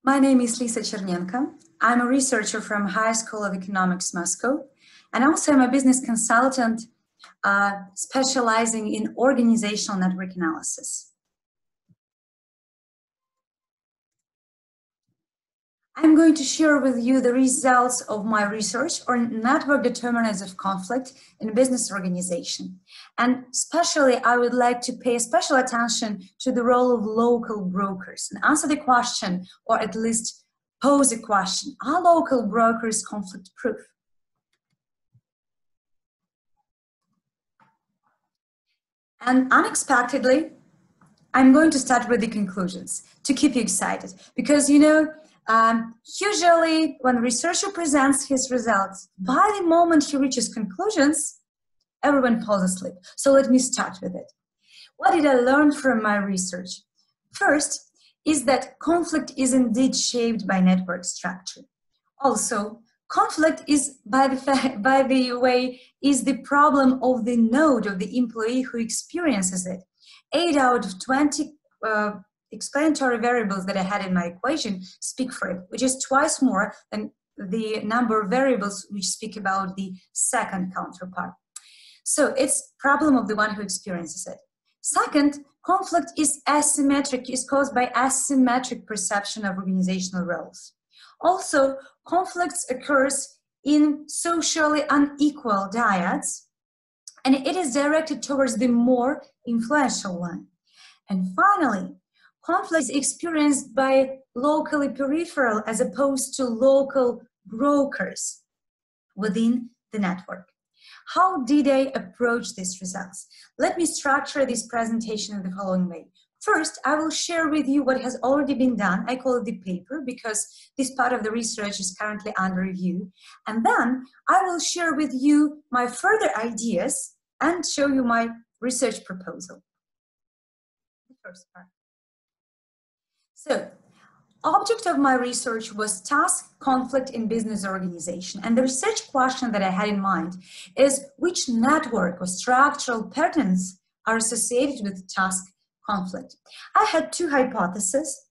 My name is Lisa Chernenko. I'm a researcher from High School of Economics, Moscow, and also I'm a business consultant specializing in organizational network analysis. I'm going to share with you the results of my research on network determinants of conflict in business organization. And especially, I would like to pay special attention to the role of local brokers and answer the question, or at least pose a question: are local brokers conflict proof? And unexpectedly, I'm going to start with the conclusions to keep you excited, because usually when a researcher presents his results, by the moment he reaches conclusions, everyone falls asleep. So let me start with it. What did I learn from my research? First is that conflict is indeed shaped by network structure. Also, conflict is, by the way, is the problem of the node of the employee who experiences it. 8 out of 20 explanatory variables that I had in my equation speak for it, which is twice more than the number of variables which speak about the second counterpart. So it's problem of the one who experiences it. Second, conflict is asymmetric, is caused by asymmetric perception of organizational roles. Also, conflicts occurs in socially unequal dyads, and it is directed towards the more influential one. And finally, conflict is experienced by locally peripheral as opposed to local brokers within the network. How did I approach these results? Let me structure this presentation in the following way. First, I will share with you what has already been done. I call it the paper because this part of the research is currently under review. And then I will share with you my further ideas and show you my research proposal. The first part. So, object of my research was task conflict in business organization. And the research question that I had in mind is which network or structural patterns are associated with task conflict. I had two hypotheses.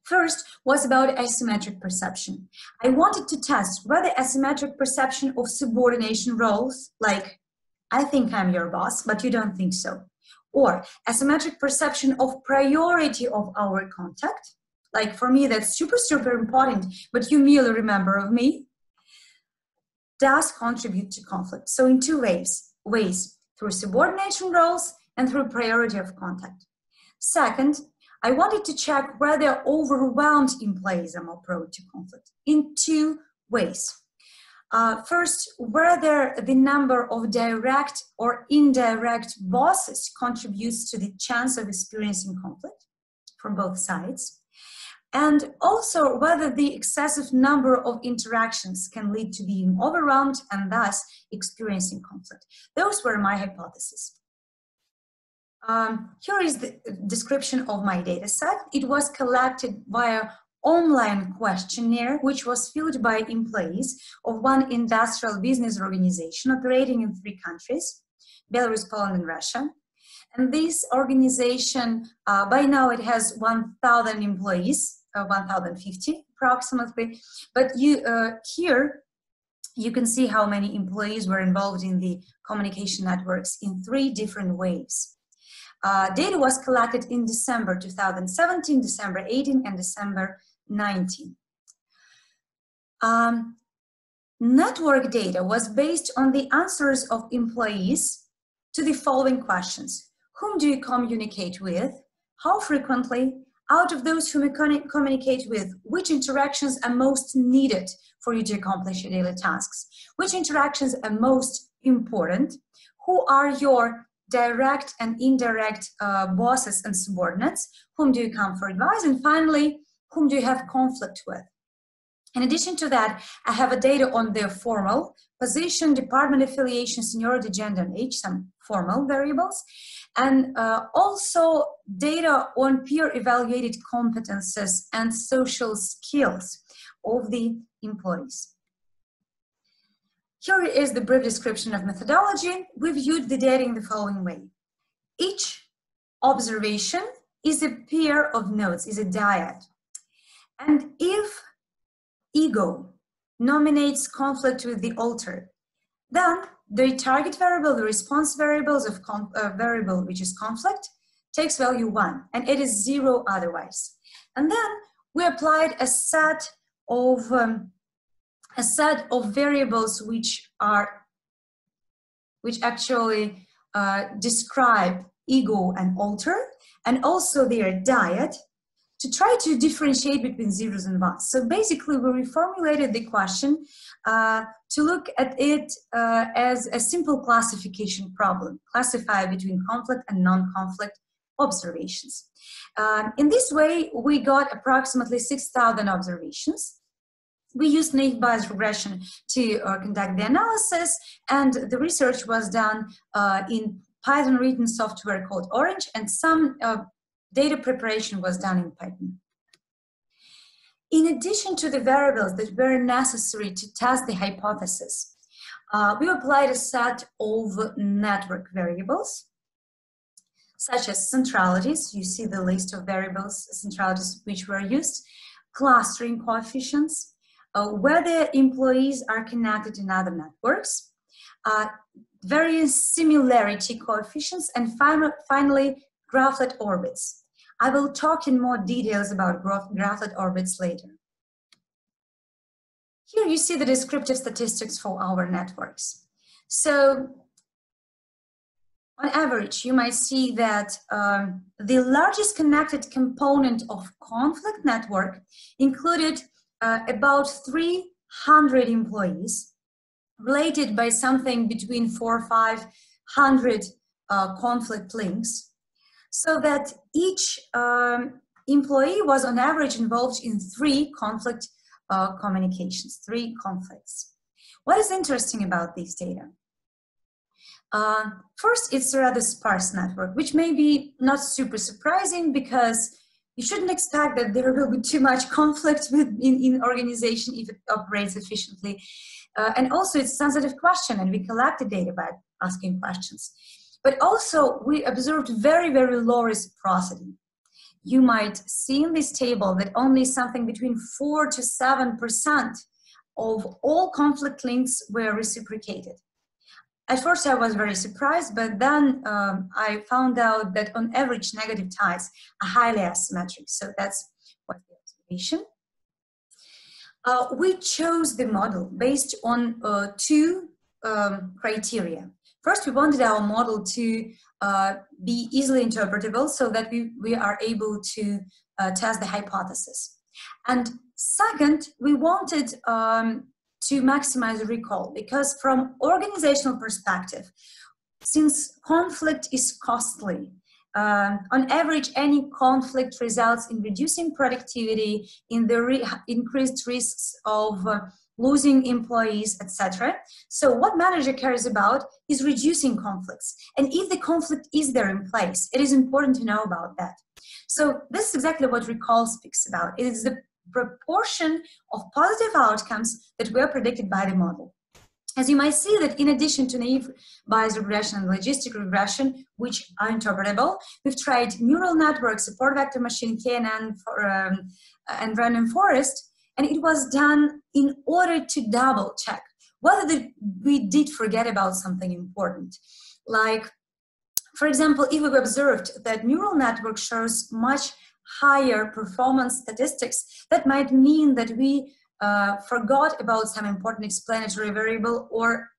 First was about asymmetric perception. I wanted to test whether asymmetric perception of subordination roles, like I think I'm your boss, but you don't think so, or asymmetric perception of priority of our contact, like for me that's super important, but you merely remember of me, does contribute to conflict. So in two ways, through subordination roles and through priority of contact. Second, I wanted to check whether overwhelmed employees are more prone to conflict in two ways. First, whether the number of direct or indirect bosses contributes to the chance of experiencing conflict from both sides, and also whether the excessive number of interactions can lead to being overwhelmed and thus experiencing conflict. Those were my hypotheses. Here is the description of my data set. It was collected via online questionnaire, which was filled by employees of one industrial business organization operating in 3 countries, Belarus, Poland, and Russia. And this organization, by now it has 1,000 employees, 1,050 approximately. But here you can see how many employees were involved in the communication networks in 3 different waves. Data was collected in December 2017, December 18, and December 19. Network data was based on the answers of employees to the following questions. Whom do you communicate with? How frequently? Out of those whom you communicate with, which interactions are most needed for you to accomplish your daily tasks? Which interactions are most important? Who are your direct and indirect bosses and subordinates? Whom do you come for advice? And finally, whom do you have conflict with? In addition to that, I have a data on their formal position, department affiliation, seniority, gender, and age, some formal variables, and also data on peer-evaluated competences and social skills of the employees. Here is the brief description of methodology. We viewed the data in the following way. Each observation is a pair of nodes, is a dyad. And if ego nominates conflict with the alter, then the target variable, the response variables of variable which is conflict, takes value 1, and it is 0 otherwise. And then we applied a set of variables which actually describe ego and alter, and also their diet, to try to differentiate between zeros and ones. So basically, we reformulated the question to look at it as a simple classification problem, classify between conflict and non-conflict observations. In this way, we got approximately 6,000 observations. We used naive Bayes regression to conduct the analysis, and the research was done in Python written software called Orange, and some data preparation was done in Python. In addition to the variables that were necessary to test the hypothesis, we applied a set of network variables, such as centralities. You see the list of variables, centralities which were used, clustering coefficients, whether employees are connected in other networks, various similarity coefficients, and finally, graphlet orbits. I will talk in more details about graphlet orbits later. Here you see the descriptive statistics for our networks. So, on average, you might see that the largest connected component of conflict network included about 300 employees, related by something between 400 or 500 conflict links, so that each employee was on average involved in 3 conflict communications, 3 conflicts. What is interesting about these data? First, it's a rather sparse network, which may be not super surprising because you shouldn't expect that there will be too much conflict in organization if it operates efficiently. And also it's a sensitive question, and we collected data by asking questions. But also we observed very, very low reciprocity. You might see in this table that only something between 4 to 7% of all conflict links were reciprocated. At first I was very surprised, but then I found out that on average negative ties are highly asymmetric. So that's what the observation. We chose the model based on 2 criteria. First, we wanted our model to be easily interpretable so that we are able to test the hypothesis. And second, we wanted to maximize recall, because from organizational perspective, since conflict is costly, on average, any conflict results in reducing productivity, in the increased risks of losing employees, etc. So what manager cares about is reducing conflicts. And if the conflict is there in place, it is important to know about that. So this is exactly what recall speaks about. It is the proportion of positive outcomes that were predicted by the model. As you might see that in addition to naive Bayes regression and logistic regression, which are interpretable, we've tried neural networks, support vector machine, KNN, and random forest, and it was done in order to double check whether we did forget about something important. Like, for example, if we observed that neural network shows much higher performance statistics, that might mean that we forgot about some important explanatory variable, or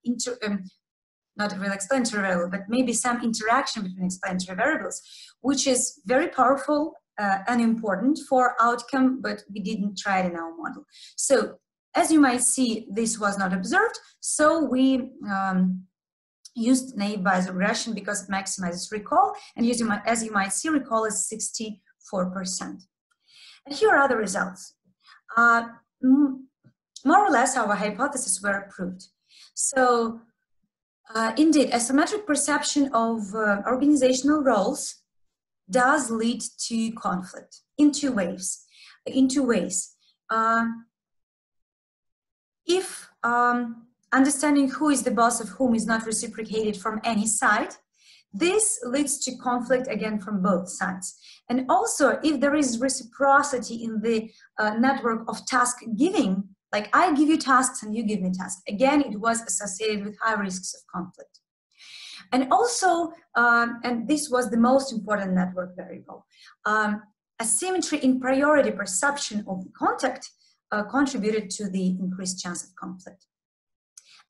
not a real explanatory variable, but maybe some interaction between explanatory variables, which is very powerful and important for outcome, but we didn't try it in our model. So as you might see, this was not observed, so we used naive Bayes regression because it maximizes recall, and as you might see, recall is 64%. And here are the results. More or less, our hypotheses were approved. So, indeed, asymmetric perception of organizational roles does lead to conflict in two ways. If understanding who is the boss of whom is not reciprocated from any side, This leads to conflict again from both sides. And also, if there is reciprocity in the network of task giving, like I give you tasks and you give me tasks, again, it was associated with high risks of conflict. And also, and this was the most important network variable, asymmetry in priority perception of the contact contributed to the increased chance of conflict.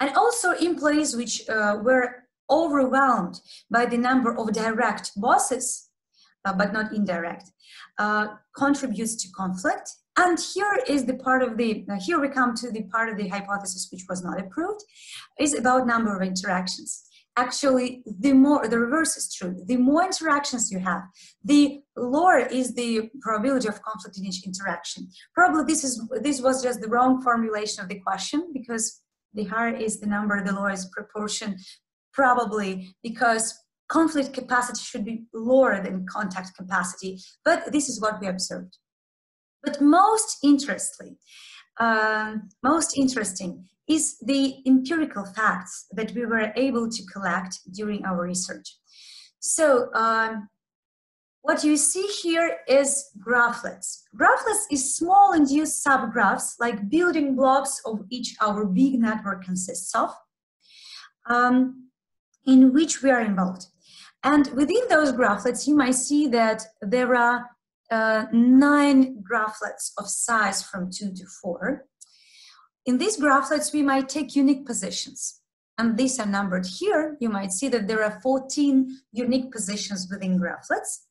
And also employees which were overwhelmed by the number of direct bosses, but not indirect, contributes to conflict. And here is the part of the, here we come to the part of the hypothesis which was not approved, is about number of interactions. Actually, the reverse is true. The more interactions you have, the lower is the probability of conflict in each interaction. Probably this was just the wrong formulation of the question, because the higher is the number, the lower is proportion, probably because conflict capacity should be lower than contact capacity, but this is what we observed. But most interesting is the empirical facts that we were able to collect during our research. So what you see here is graphlets. Graphlets is small induced subgraphs, like building blocks of each our big network consists of, in which we are involved. And within those graphlets, you might see that there are 9 graphlets of size from 2 to 4. In these graphlets, we might take unique positions, and these are numbered here. You might see that there are 14 unique positions within graphlets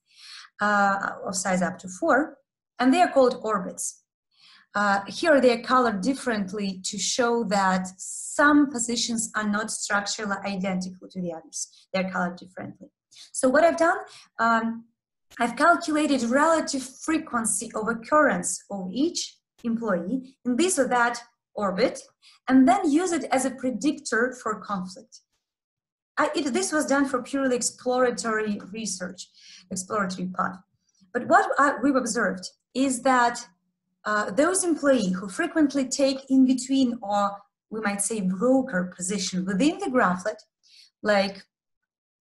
of size up to 4, and they are called orbits. Here they are colored differently to show that some positions are not structurally identical to the others. They're colored differently. So what I've done, I've calculated relative frequency of occurrence of each employee in this or that orbit, and then use it as a predictor for conflict. This was done for purely exploratory research, exploratory part. But what we've observed is that those employees who frequently take in between, or we might say broker position within the graphlet, like,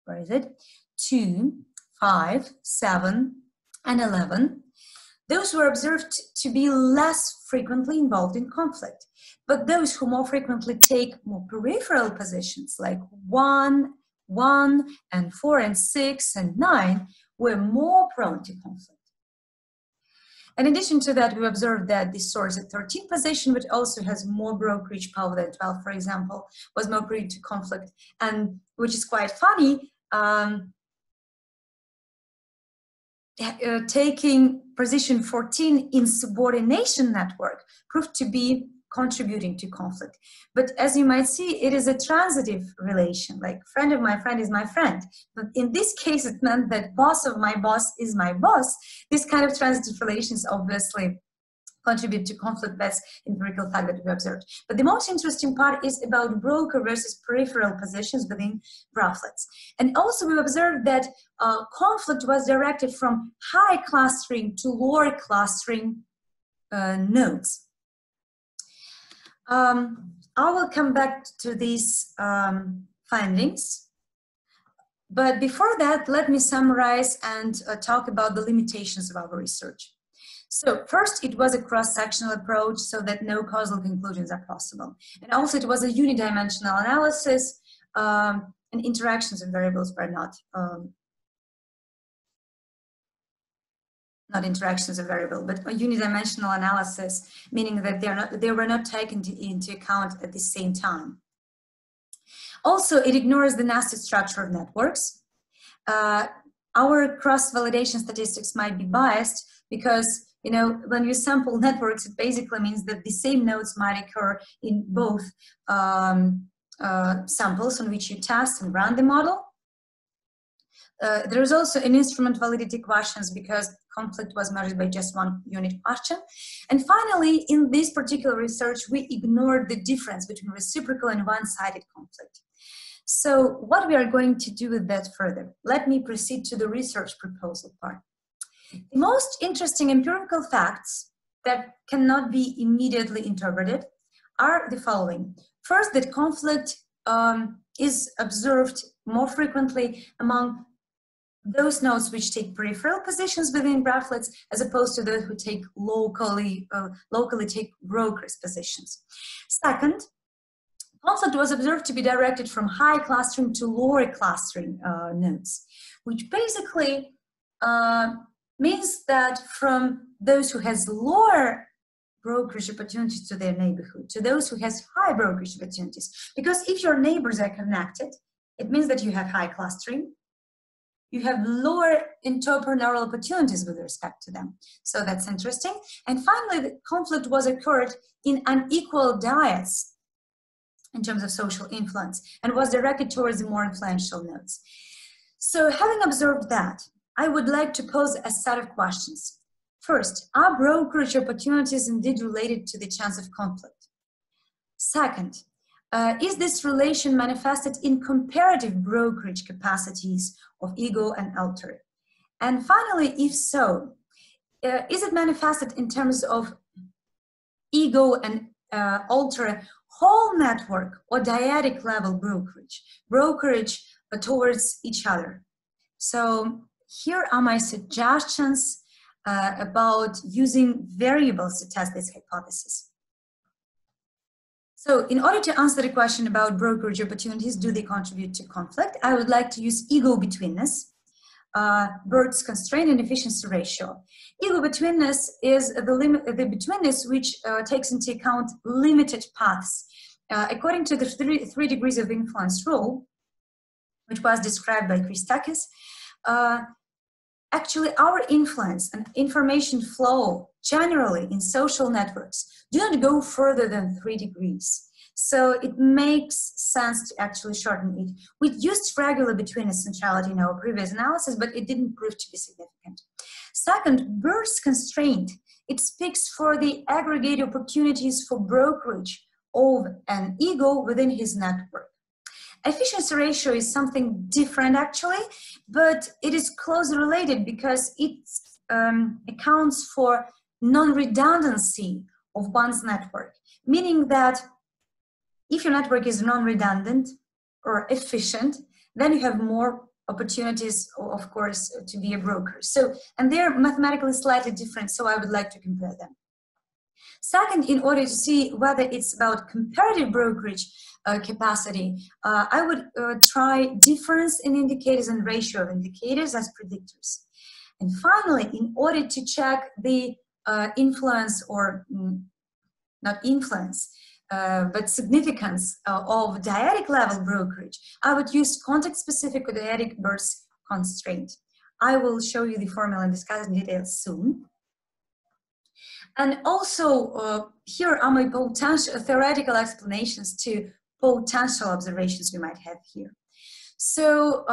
where is it, 2, 5, 7, and 11, those were observed to be less frequently involved in conflict. But those who more frequently take more peripheral positions, like 1, and 4, and 6, and 9, were more prone to conflict. In addition to that, we observed that the source at 13 position, which also has more brokerage power than 12, for example, was more prone to conflict, and which is quite funny. Taking position 14 in subordination network proved to be contributing to conflict. But as you might see, it is a transitive relation, like friend of my friend is my friend. But in this case, it meant that boss of my boss is my boss. This kind of transitive relations obviously contribute to conflict. That's empirical fact that we observed. But the most interesting part is about broker versus peripheral positions within graphlets. And also we observed that conflict was directed from high clustering to lower clustering nodes. I will come back to these findings. But before that, let me summarize and talk about the limitations of our research. So first, it was a cross-sectional approach so that no causal conclusions are possible. And also it was a unidimensional analysis, and interactions and variables were not interactions of variable, but a unidimensional analysis, meaning that they were not taken into account at the same time. Also, it ignores the nested structure of networks. Our cross-validation statistics might be biased because, you know, when you sample networks, it basically means that the same nodes might occur in both samples on which you test and run the model. There is also an instrument validity questions because conflict was measured by just one unit question. And finally, in this particular research, we ignored the difference between reciprocal and one-sided conflict. So what we are going to do with that further? Let me proceed to the research proposal part. The most interesting empirical facts that cannot be immediately interpreted are the following. First, that conflict is observed more frequently among those nodes which take peripheral positions within graphlets, as opposed to those who take locally take brokers positions. Second, conflict was observed to be directed from high clustering to lower clustering nodes, which basically means that from those who has lower brokerage opportunities to their neighborhood to those who has high brokerage opportunities. Because if your neighbors are connected, it means that you have high clustering, you have lower entrepreneurial opportunities with respect to them. So that's interesting. And finally, the conflict was occurred in unequal dyads in terms of social influence and was directed towards the more influential nodes. So having observed that, I would like to pose a set of questions. First, are brokerage opportunities indeed related to the chance of conflict? Second, is this relation manifested in comparative brokerage capacities of ego and alter? And finally, if so, is it manifested in terms of ego and alter whole network or dyadic level brokerage towards each other? So here are my suggestions about using variables to test this hypothesis. So in order to answer the question about brokerage opportunities, do they contribute to conflict? I would like to use ego betweenness, BURT'S constraint and efficiency ratio. Ego betweenness is the betweenness which takes into account limited paths. According to the three degrees of influence rule, which was described by Christakis, actually our influence and information flow generally in social networks do not go further than 3 degrees. So it makes sense to actually shorten it. We used regular betweenness centrality in our previous analysis, but it didn't prove to be significant. Second, BURT'S constraint. It speaks for the aggregate opportunities for brokerage of an ego within his network. Efficiency ratio is something different actually, but it is closely related because it accounts for non-redundancy of one's network, meaning that if your network is non-redundant or efficient, then you have more opportunities, of course, to be a broker. So, and they're mathematically slightly different, so I would like to compare them. Second, in order to see whether it's about comparative brokerage capacity, I would try difference in indicators and ratio of indicators as predictors. And finally, in order to check the influence or not influence, but significance of dyadic level brokerage, I would use context-specific or dyadic BURT'S constraint. I will show you the formula and discuss in detail soon. And also, here are my potential theoretical explanations to potential observations we might have here. So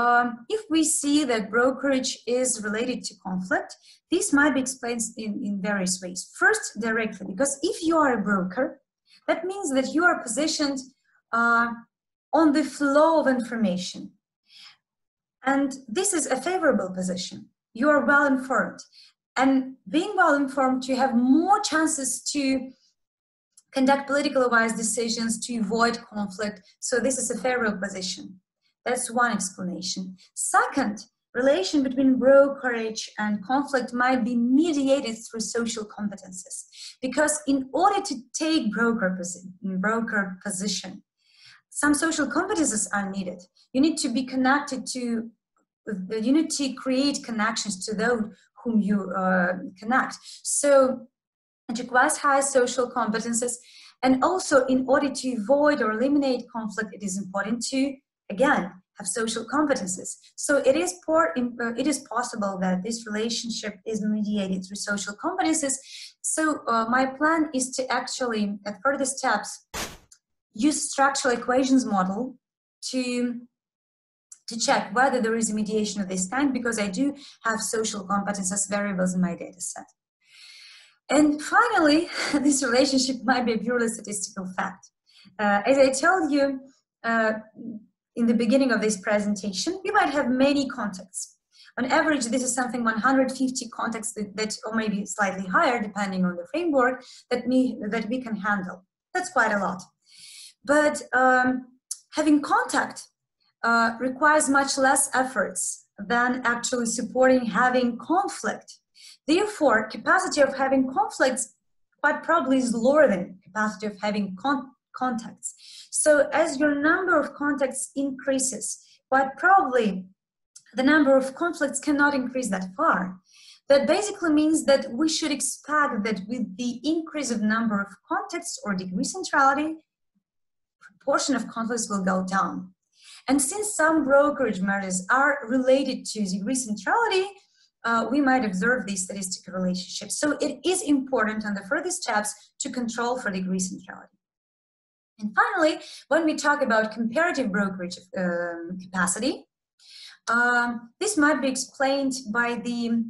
if we see that brokerage is related to conflict, this might be explained in various ways. First, directly, because if you are a broker, that means that you are positioned on the flow of information. And this is a favorable position. You are well informed. And being well informed, you have more chances to conduct politically wise decisions, to avoid conflict. So this is a favorable position. That's one explanation. Second, relation between brokerage and conflict might be mediated through social competences. Because in order to take broker position, some social competences are needed. You need to be connected to, you need to create connections to those whom you connect. So it requires high social competences. And also in order to avoid or eliminate conflict, it is important to, again, have social competences. So it is possible that this relationship is mediated through social competences. So my plan is to actually, at further steps, use structural equations model to check whether there is a mediation of this kind, because I do have social competences variables in my data set. And finally, this relationship might be a purely statistical fact. As I told you in the beginning of this presentation, we might have many contacts. On average, this is something 150 contacts that or maybe slightly higher, depending on the framework, that we can handle. That's quite a lot. But having contact requires much less efforts than actually supporting having conflict. Therefore, capacity of having conflicts quite probably is lower than capacity of having contacts. So as your number of contacts increases, quite probably the number of conflicts cannot increase that far. That basically means that we should expect that with the increase of number of contacts or degree centrality, proportion of conflicts will go down. And since some brokerage measures are related to degree centrality, we might observe these statistical relationships. So it is important on the further steps to control for degree centrality. And finally, when we talk about comparative brokerage capacity, this might be explained by the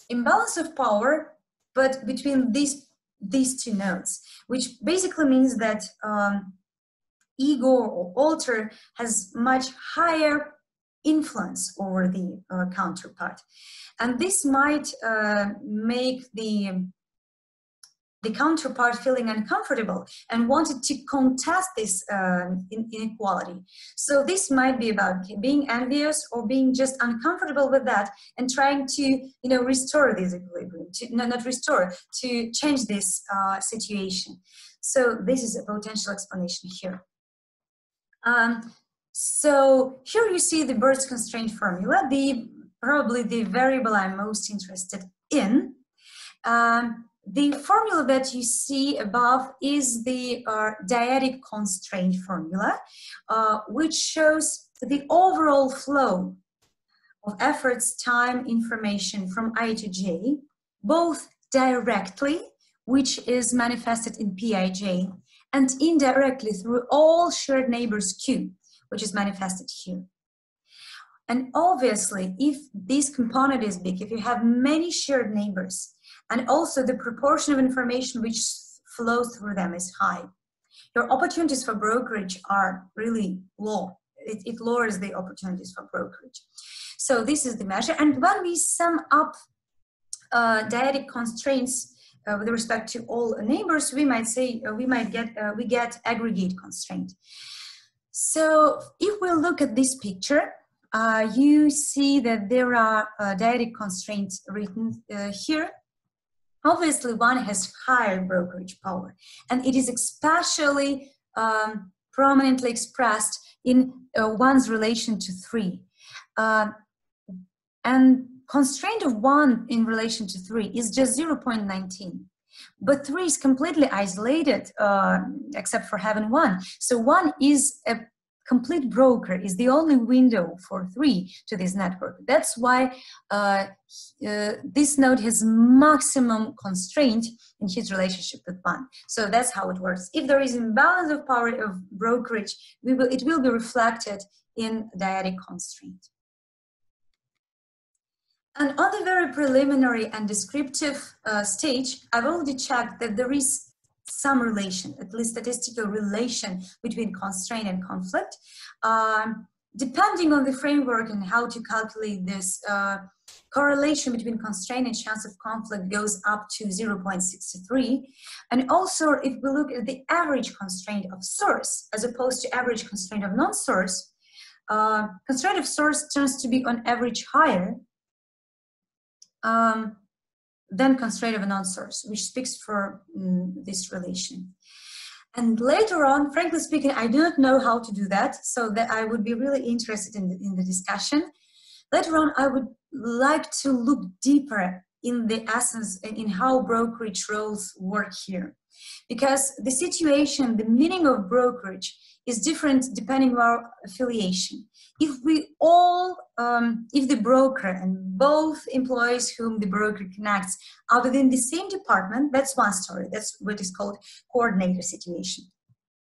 imbalance of power, but between these two nodes, which basically means that ego or alter has much higher influence over the counterpart. And this might make the counterpart feeling uncomfortable and wanted to contest this inequality. So this might be about being envious or being just uncomfortable with that and trying to, restore this equilibrium, not restore, to change this situation. So this is a potential explanation here. So here you see the BURT'S constraint formula, probably the variable I'm most interested in. The formula that you see above is the dyadic constraint formula, which shows the overall flow of efforts, time, information from I to J, both directly, which is manifested in Pij, and indirectly through all shared neighbors Q, which is manifested here. And obviously, if this component is big, if you have many shared neighbors, and also the proportion of information which flows through them is high, your opportunities for brokerage are really low. It lowers the opportunities for brokerage. So this is the measure. And when we sum up dyadic constraints with respect to all neighbors, we might say we get aggregate constraint. So if we look at this picture, you see that there are dyadic constraints written here. Obviously, one has higher brokerage power, and it is especially prominently expressed in one's relation to 3. And constraint of 1 in relation to 3 is just 0.19. But 3 is completely isolated, except for having 1. So 1 is a complete broker, is the only window for 3 to this network. That's why this node has maximum constraint in his relationship with 1. So that's how it works. If there is imbalance of power of brokerage, it will be reflected in dyadic constraint. And on the very preliminary and descriptive stage, I've already checked that there is some relation, at least statistical relation, between constraint and conflict. Depending on the framework and how to calculate this, correlation between constraint and chance of conflict goes up to 0.63. And also, if we look at the average constraint of source, as opposed to average constraint of non-source, constraint of source tends to be on average higher than constraint of a non-source, which speaks for this relation. And later on, frankly speaking, I do not know how to do that, so that I would be really interested in the discussion. Later on, I would like to look deeper in the essence, in how brokerage roles work here. Because the situation, the meaning of brokerage is different depending on our affiliation. If we all, if the broker and both employees whom the broker connects are within the same department, that's one story. That's what is called coordinator situation.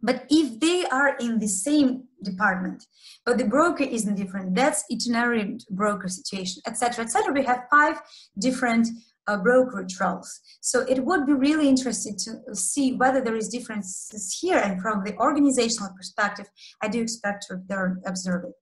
But if they are in the same department, but the broker isn't different, that's itinerant broker situation, etc., etc. We have 5 different brokerage roles. So it would be really interesting to see whether there is differences here, and from the organizational perspective, I do expect to observe it.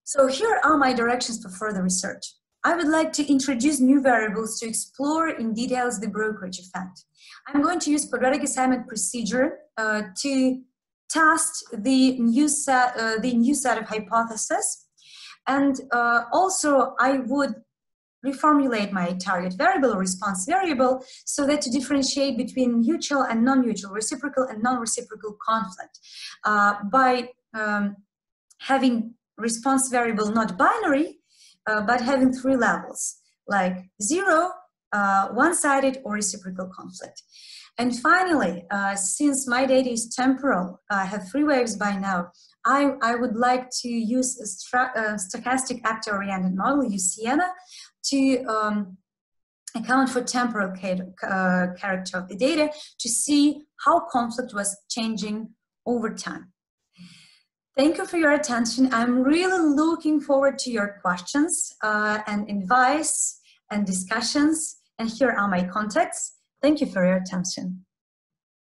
So here are my directions for further research. I would like to introduce new variables to explore in details the brokerage effect. I'm going to use quadratic assignment procedure to test the new set of hypotheses. And also, I would reformulate my target variable or response variable so that to differentiate between mutual and non-mutual, reciprocal and non-reciprocal conflict by having response variable not binary, but having 3 levels, like 0, one-sided, or reciprocal conflict. And finally, since my data is temporal, I have 3 waves by now, I would like to use a stochastic actor-oriented model, use Siena, to account for temporal character of the data to see how conflict was changing over time. Thank you for your attention. I'm really looking forward to your questions and advice and discussions. And here are my contacts. Thank you for your attention.